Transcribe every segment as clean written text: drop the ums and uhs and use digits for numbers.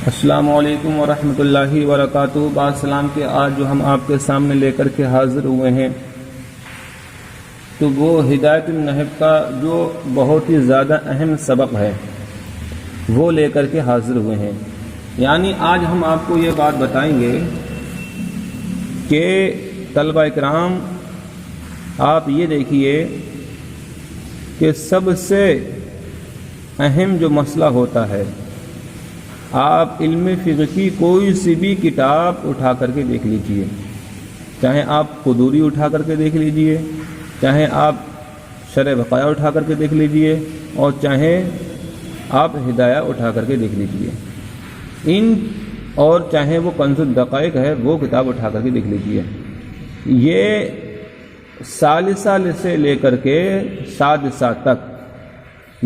السلام علیکم ورحمۃ اللہ وبرکاتہ۔ باسلام کے آج جو ہم آپ کے سامنے لے کر کے حاضر ہوئے ہیں تو وہ ہدایت النحب کا جو بہت ہی زیادہ اہم سبق ہے وہ لے کر کے حاضر ہوئے ہیں۔ یعنی آج ہم آپ کو یہ بات بتائیں گے کہ طلبہ اکرام آپ یہ دیکھیے کہ سب سے اہم جو مسئلہ ہوتا ہے، آپ علم فقہ کی کوئی سی بھی کتاب اٹھا کر کے دیکھ لیجئے، چاہے آپ قدوری اٹھا کر کے دیکھ لیجئے، چاہے آپ شرح بقایا اٹھا کر کے دیکھ لیجئے، اور چاہے آپ ہدایہ اٹھا کر کے دیکھ لیجئے، اور چاہے وہ کنز الدقائق ہے وہ کتاب اٹھا کر کے دیکھ لیجئے۔ یہ ثالثہ سے لے کر کے سادسہ تک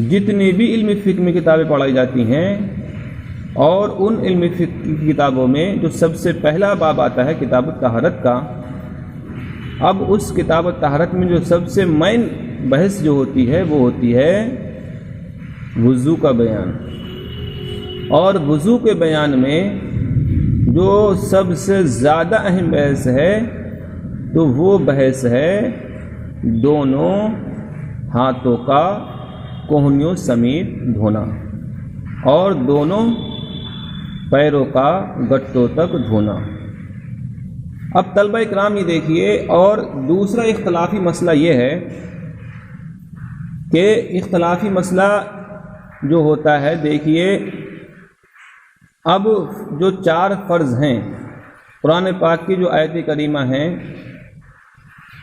جتنی بھی علم فقہ میں کتابیں پڑھائی جاتی ہیں، اور ان علم فقہ کی کتابوں میں جو سب سے پہلا باب آتا ہے کتاب الطہارت کا، اب اس کتاب الطہارت میں جو سب سے مین بحث جو ہوتی ہے وہ ہوتی ہے وضو کا بیان، اور وضو کے بیان میں جو سب سے زیادہ اہم بحث ہے تو وہ بحث ہے دونوں ہاتھوں کا کوہنیوں سمیت دھونا اور دونوں پیروں کا گٹوں تک دھونا۔ اب طلبہ اکرام یہ دیکھیے، اور دوسرا اختلافی مسئلہ یہ ہے کہ اختلافی مسئلہ جو ہوتا ہے، دیکھیے اب جو 4 فرض ہیں قرآن پاک کی جو آیت کریمہ ہیں،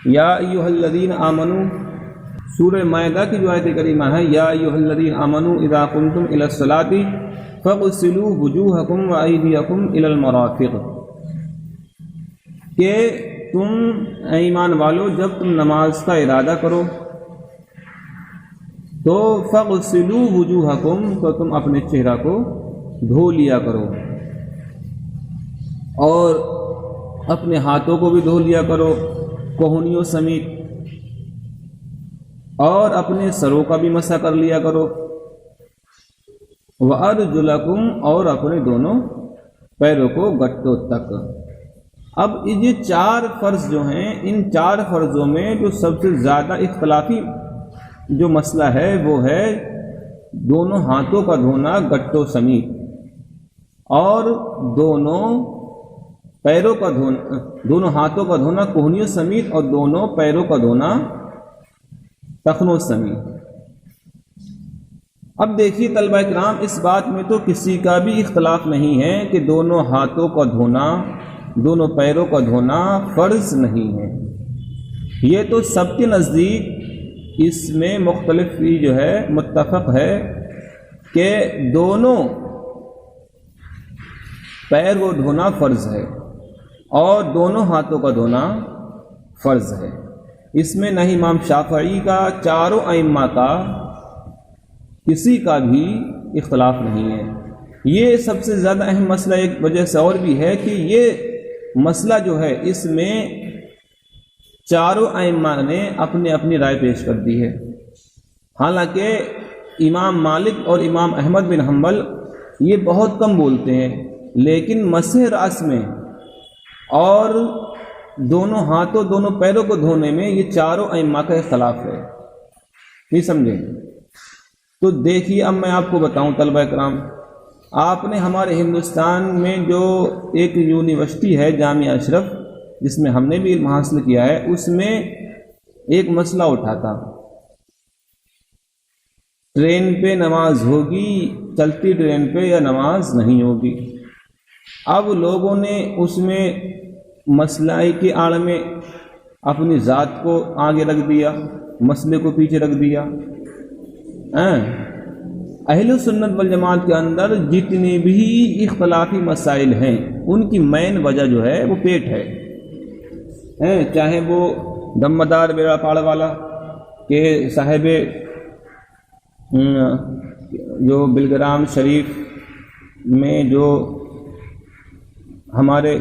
یا ایھا الذین آمنوا، سورہ مائدہ کی جو آیت کریمہ ہے، یا ایھا الذین آمنوا اذا قمتم الی الصلاۃ فاغسلوا وجوہکم وایدیکم الی المرافق، کہ تم ایمان والو جب تم نماز کا ارادہ کرو تو فاغسلوا وجوہکم، تو تم اپنے چہرہ کو دھو لیا کرو، اور اپنے ہاتھوں کو بھی دھو لیا کرو کوہنیوں سمیت، اور اپنے سروں کا بھی مسح کر لیا کرو، وَأَرْجُلَكُمْ، اور اپنے دونوں پیروں کو گٹوں تک۔ اب یہ 4 فرض جو ہیں، ان 4 فرضوں میں جو سب سے زیادہ اختلافی جو مسئلہ ہے وہ ہے دونوں ہاتھوں کا دھونا گٹوں سمیت، اور دونوں پیروں کا دھونا، دونوں ہاتھوں کا دھونا کوہنیوں سمیت، اور دونوں پیروں کا دھونا ٹخنوں سمیت۔ اب دیکھیے طلبہ اکرام، اس بات میں تو کسی کا بھی اختلاف نہیں ہے کہ دونوں ہاتھوں کا دھونا، دونوں پیروں کا دھونا فرض نہیں ہے، یہ تو سب کے نزدیک اس میں مختلف جو ہے متفق ہے کہ دونوں پیر کو دھونا فرض ہے اور دونوں ہاتھوں کا دھونا فرض ہے۔ اس میں نہ امام شافعی کا، چاروں ائمہ کا کسی کا بھی اختلاف نہیں ہے۔ یہ سب سے زیادہ اہم مسئلہ ایک وجہ سے اور بھی ہے کہ یہ مسئلہ جو ہے اس میں چاروں ائمہ نے اپنی اپنی رائے پیش کر دی ہے۔ حالانکہ امام مالک اور امام احمد بن حنبل یہ بہت کم بولتے ہیں، لیکن مسح راس میں اور دونوں ہاتھوں دونوں پیروں کو دھونے میں یہ چاروں ائمہ کا اختلاف ہے، نہیں سمجھے؟ تو دیکھیے، اب میں آپ کو بتاؤں طلبہ اکرام، آپ نے ہمارے ہندوستان میں جو ایک یونیورسٹی ہے جامعہ اشرف، جس میں ہم نے بھی علم حاصل کیا ہے، اس میں ایک مسئلہ اٹھا تھا، ٹرین پہ نماز ہوگی، چلتی ٹرین پہ یا نماز نہیں ہوگی۔ اب لوگوں نے اس میں مسئلہ کی آڑ میں اپنی ذات کو آگے رکھ دیا، مسئلے کو پیچھے رکھ دیا۔ اہل سنت والجماعت کے اندر جتنی بھی اختلافی مسائل ہیں ان کی مین وجہ جو ہے وہ پیٹ ہے، چاہے وہ دمدار بیڑا پاڑ والا کہ صاحب جو بلگرام شریف میں جو ہمارے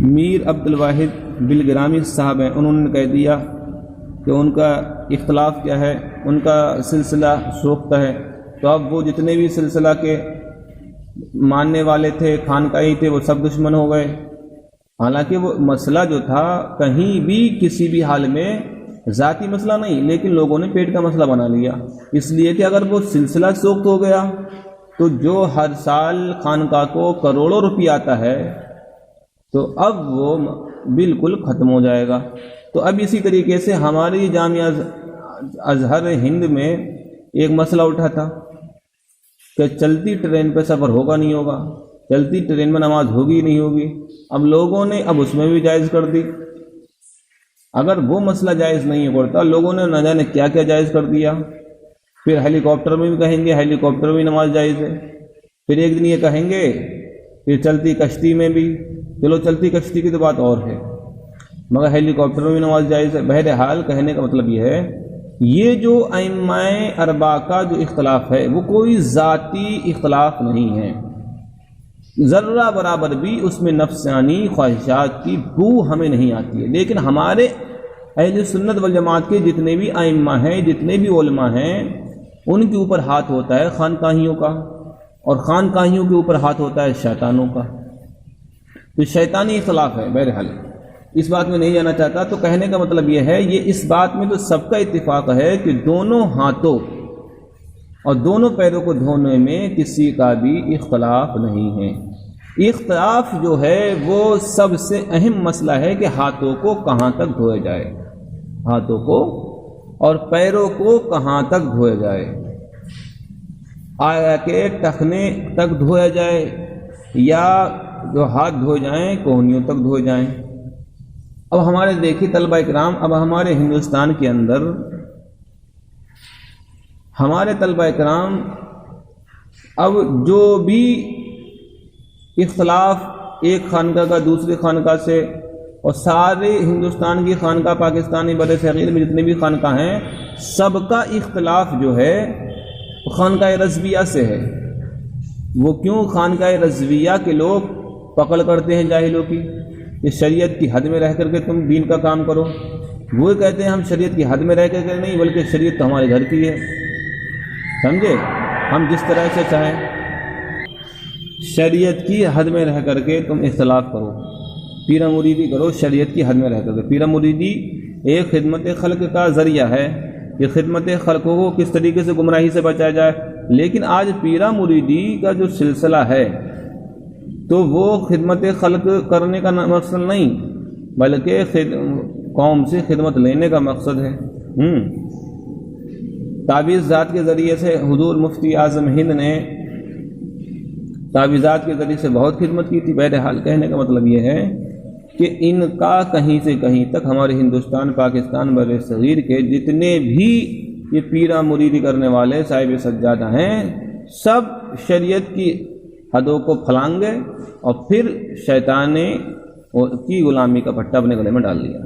میر عبد الواحد بلگرامی صاحب ہیں، انہوں نے کہہ دیا کہ ان کا اختلاف کیا ہے، ان کا سلسلہ سوختہ ہے، تو اب وہ جتنے بھی سلسلہ کے ماننے والے تھے، خانقاہی تھے، وہ سب دشمن ہو گئے۔ حالانکہ وہ مسئلہ جو تھا کہیں بھی کسی بھی حال میں ذاتی مسئلہ نہیں، لیکن لوگوں نے پیٹ کا مسئلہ بنا لیا، اس لیے کہ اگر وہ سلسلہ سوخت ہو گیا تو جو ہر سال خانقاہ کو کروڑوں روپیہ آتا ہے تو اب وہ بالکل ختم ہو جائے گا۔ تو اب اسی طریقے سے ہماری جامعہ ازہر ہند میں ایک مسئلہ اٹھا تھا کہ چلتی ٹرین پہ سفر ہوگا نہیں ہوگا، چلتی ٹرین میں نماز ہوگی نہیں ہوگی۔ اب لوگوں نے اب اس میں بھی جائز کر دی۔ اگر وہ مسئلہ جائز نہیں کرتا، لوگوں نے نہ جانے کیا کیا جائز کر دیا۔ پھر ہیلی کاپٹر میں بھی کہیں گے ہیلی کاپٹر میں بھی نماز جائز ہے، پھر ایک دن یہ کہیں گے پھر چلتی کشتی میں بھی، چلو چلتی کشتی کی تو بات اور ہے، مگر ہیلی کاپٹر میں بھی نماز جائز ہے۔ بہرحال کہنے کا مطلب یہ ہے، یہ جو ائمہ اربعہ کا جو اختلاف ہے وہ کوئی ذاتی اختلاف نہیں ہے، ذرہ برابر بھی اس میں نفسانی خواہشات کی بو ہمیں نہیں آتی ہے۔ لیکن ہمارے اہل سنت والجماعت کے جتنے بھی ائمہ ہیں، جتنے بھی علماء ہیں، ان کے اوپر ہاتھ ہوتا ہے خانقاہیوں کا، اور خانقاہیوں کے اوپر ہاتھ ہوتا ہے شیطانوں کا۔ تو شیطانی اختلاف ہے۔ بہرحال اس بات میں نہیں جانا چاہتا، تو کہنے کا مطلب یہ ہے، یہ اس بات میں تو سب کا اتفاق ہے کہ دونوں ہاتھوں اور دونوں پیروں کو دھونے میں کسی کا بھی اختلاف نہیں ہے۔ اختلاف جو ہے وہ سب سے اہم مسئلہ ہے کہ ہاتھوں کو کہاں تک دھویا جائے، ہاتھوں کو اور پیروں کو کہاں تک دھویا جائے، آیا کہ ٹخنے تک دھویا جائے یا جو ہاتھ دھوئے جائیں کوہنیوں تک دھوئے جائیں۔ اب ہمارے دیکھیے طلبہ اکرام، اب ہمارے ہندوستان کے اندر ہمارے طلبہ اکرام اب جو بھی اختلاف ایک خانقاہ کا دوسری خانقاہ سے، اور سارے ہندوستان کی خانقاہ، پاکستانی بر صغیر میں جتنے بھی خانقاہ ہیں، سب کا اختلاف جو ہے خانقاہ رضویہ سے ہے۔ وہ کیوں؟ خانقاہ رضویہ کے لوگ پکڑ کرتے ہیں جاہلوں کی کہ شریعت کی حد میں رہ کر کے تم دین کا کام کرو۔ وہ کہتے ہیں ہم شریعت کی حد میں رہ کر کے نہیں، بلکہ شریعت تو ہمارے گھر کی ہے، سمجھے، ہم جس طرح سے چاہیں شریعت کی حد میں رہ کر کے تم اختلاف کرو، پیرا مریدی کرو شریعت کی حد میں رہ کر کے۔ پیرا مریدی ایک خدمت خلق کا ذریعہ ہے، یہ خدمت خلق کو کس طریقے سے گمراہی سے بچایا جائے۔ لیکن آج پیرا مریدی کا جو سلسلہ ہے تو وہ خدمت خلق کرنے کا مقصد نہیں، بلکہ قوم سے خدمت لینے کا مقصد ہے۔ تعویذات کے ذریعے سے حضور مفتی اعظم ہند نے تعویذات کے ذریعے سے بہت خدمت کی تھی۔ بہرحال کہنے کا مطلب یہ ہے کہ ان کا کہیں سے کہیں تک ہمارے ہندوستان، پاکستان بر صغیر کے جتنے بھی یہ پیرا مریدی کرنے والے صاحب سجادہ ہیں، سب شریعت کی حدوں کو پھلانگ گئے اور پھر شیطان نے کی غلامی کا پٹا اپنے گلے میں ڈال لیا۔